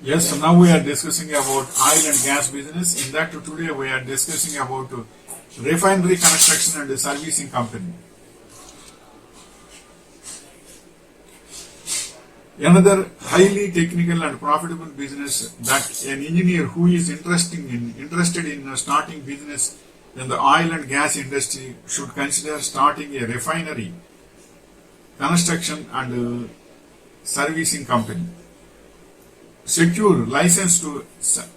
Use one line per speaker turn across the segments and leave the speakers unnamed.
Yes, so now we are discussing about oil and gas business. In that today we are discussing about refinery construction and servicing company. Another highly technical and profitable business that an engineer who is interested in starting business in the oil and gas industry should consider starting a refinery construction and servicing company. Secure license to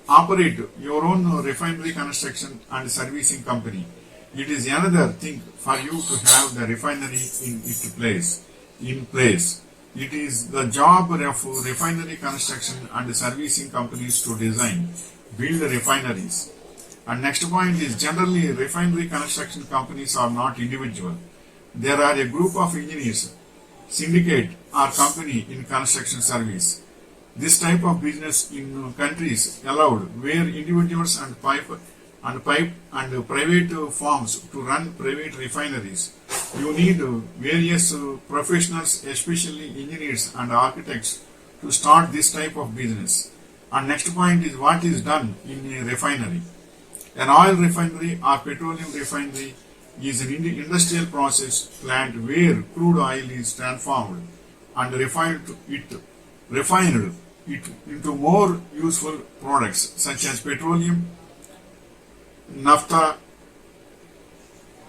operate your own refinery construction and servicing company. It is another thing for you to have the refinery in place. It is the job of refinery construction and servicing companies to design, build refineries. And next point is generally refinery construction companies are not individual. There are a group of engineers, syndicate or company in construction service. This type of business in countries allowed where individuals and private firms to run private refineries. You need various professionals, especially engineers and architects, to start this type of business. And next point is what is done in a refinery. An oil refinery or petroleum refinery is an industrial process plant where crude oil is transformed and refined into more useful products such as petroleum, naphtha,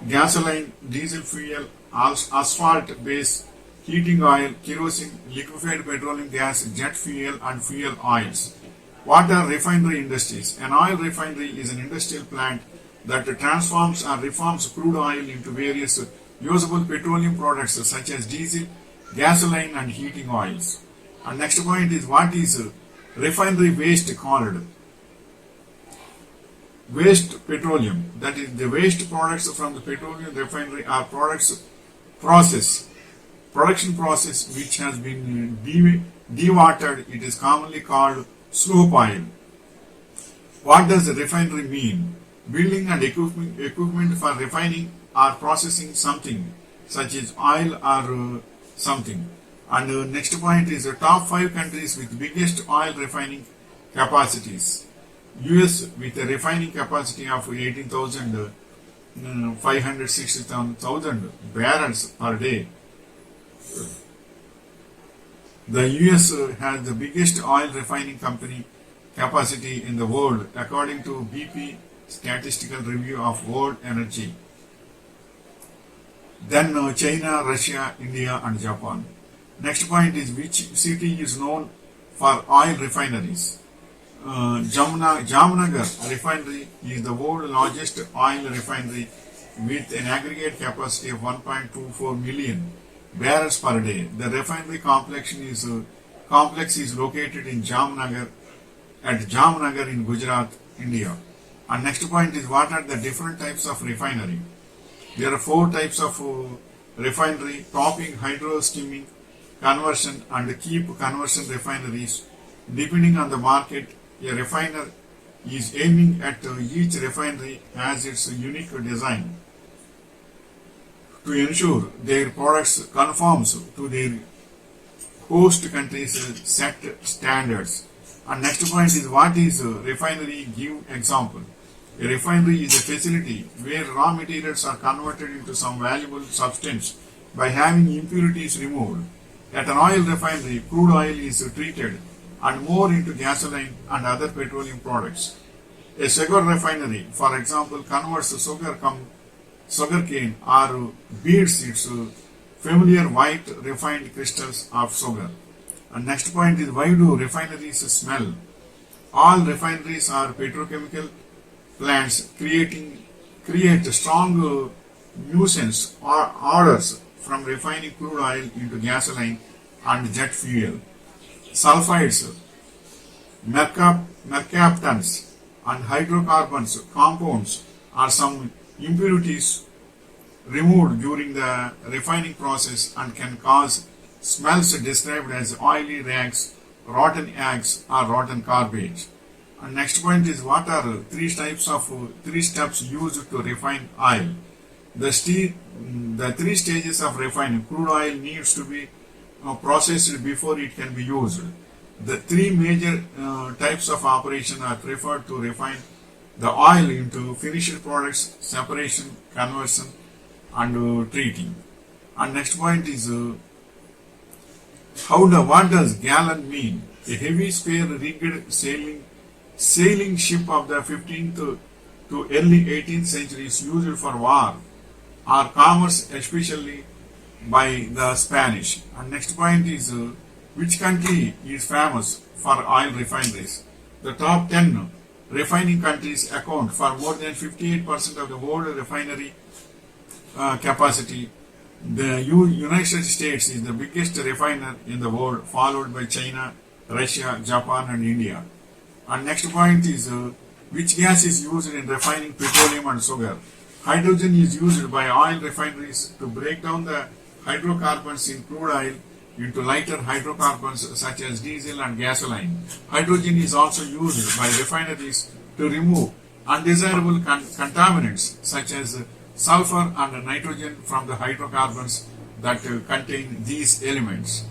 gasoline, diesel fuel, asphalt base, heating oil, kerosene, liquefied petroleum gas, jet fuel and fuel oils. What are refinery industries? An oil refinery is an industrial plant that transforms or reforms crude oil into various usable petroleum products such as diesel, gasoline and heating oils. And next point is what is refinery waste called? Waste petroleum, that is the waste products from the petroleum refinery are production process which has been dewatered. It is commonly called slope oil. What does a refinery mean? Building and equipment for refining or processing something such as oil or something. And next point is the top 5 countries with biggest oil refining capacities. US with a refining capacity of 18,560,000 barrels per day. The US has the biggest oil refining company capacity in the world according to BP Statistical Review of World Energy. Then China, Russia, India and Japan. Next point is which city is known for oil refineries. Jamnagar refinery is the world's largest oil refinery with an aggregate capacity of 1.24 million barrels per day. The refinery complex is located in Jamnagar in Gujarat, India. And next point is what are the different types of refinery? There are 4 types of refinery: topping, hydro skimming, conversion and keep conversion refineries. Depending on the market, a refiner is aiming at each refinery has its unique design to ensure their products conforms to their host country's set standards. And next point is what is a refinery? Give example. A refinery is a facility where raw materials are converted into some valuable substance by having impurities removed. At an oil refinery, crude oil is treated and more into gasoline and other petroleum products. A sugar refinery, for example, converts sugarcane or beats its familiar white refined crystals of sugar. And next point is why do refineries smell? All refineries are petrochemical plants create strong nuisance or odors from refining crude oil into gasoline and jet fuel. Sulfides, mercaptans and hydrocarbons compounds are some impurities removed during the refining process and can cause smells described as oily rags, rotten eggs or rotten garbage. And next point is what are 3 steps used to refine oil? The 3 stages of refining. Crude oil needs to be processed before it can be used. The three major types of operation are preferred to refine the oil into finished products: separation, conversion, and treating. And next point is what does gallon mean? A heavy spare rigged sailing ship of the 15th to early 18th centuries used for war or commerce, especially by the Spanish. And next point is which country is famous for oil refineries? The top 10 refining countries account for more than 58% of the world refinery capacity. The United States is the biggest refiner in the world, followed by China, Russia, Japan, and India. And next point is which gas is used in refining petroleum and sugar? Hydrogen is used by oil refineries to break down the hydrocarbons in crude oil into lighter hydrocarbons such as diesel and gasoline. Hydrogen is also used by refineries to remove undesirable contaminants such as sulfur and nitrogen from the hydrocarbons that contain these elements.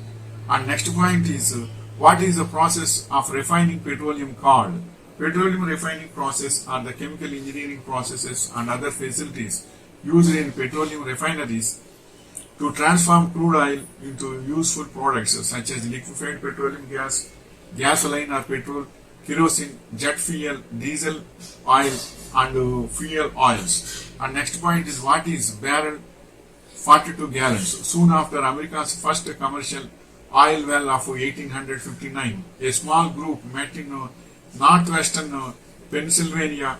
And next point is what is the process of refining petroleum called? Petroleum refining process are the chemical engineering processes and other facilities used in petroleum refineries to transform crude oil into useful products such as liquefied petroleum gas, gasoline or petrol, kerosene, jet fuel, diesel oil, and fuel oils. And next point is what is barrel 42 gallons? Soon after America's first commercial oil well of 1859, a small group met in northwestern Pennsylvania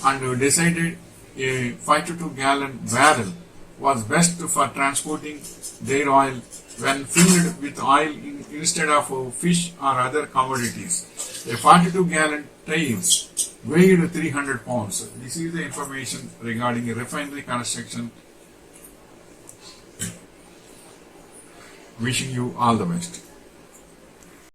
and decided a 52-gallon barrel was best for transporting their oil when filled with oil instead of fish or other commodities. A 42-gallon trains weighed 300 pounds. This is the information regarding refinery construction. Wishing you all the best.